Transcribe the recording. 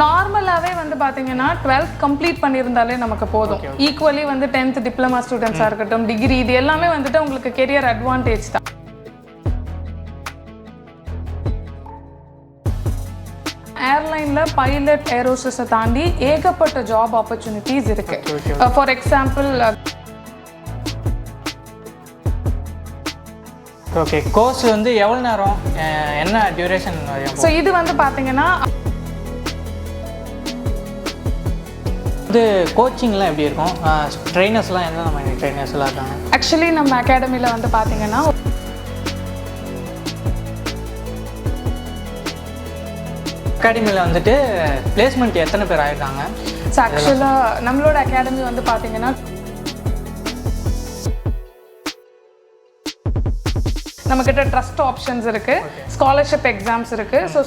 நார்மலாகவே வந்து பார்த்தீங்கன்னா 12th கம்ப்ளீட் பண்ணியிருந்தாலே நமக்கு போதும். ஈக்குவலி வந்து 10th டிப்ளமா ஸ்டூடெண்ட்ஸாக இருக்கட்டும், டிகிரி, இது எல்லாமே வந்துட்டு உங்களுக்கு கெரியர் அட்வான்டேஜ் தான். ஏர்லைனில் பைலட் ஏரோஸ்டஸை தாண்டி ஏகப்பட்ட ஜாப் ஆப்பர்ச்சுனிட்டிஸ் இருக்கு. ஃபார் எக்ஸாம்பிள், ஓகே, கோர்ஸ் வந்து எவ்வளோ நேரம், என்ன டியூரேஷன்? ஸோ இது வந்து பார்த்தீங்கன்னா இது கோச்சிங்லாம் எப்படி இருக்கும்? ட்ரைனர்ஸ்லாம் எந்தெந்த மாதிரி ட்ரைனர்ஸ்லாம் இருக்காங்க? ஆக்சுவலி நம்ம அகாடமியில் வந்து பார்த்தீங்கன்னா அகாடமியில் வந்துட்டு பிளேஸ்மெண்ட் எத்தனை பேர் ஆயிருக்காங்க? ஸோ ஆக்சுவலாக நம்மளோட அகாடமி வந்து பார்த்தீங்கன்னா நம்மக்கிட்ட ட்ரஸ்ட் ஆப்ஷன்ஸ் இருக்குது, ஸ்காலர்ஷிப் எக்ஸாம்ஸ் இருக்குது. ஸோ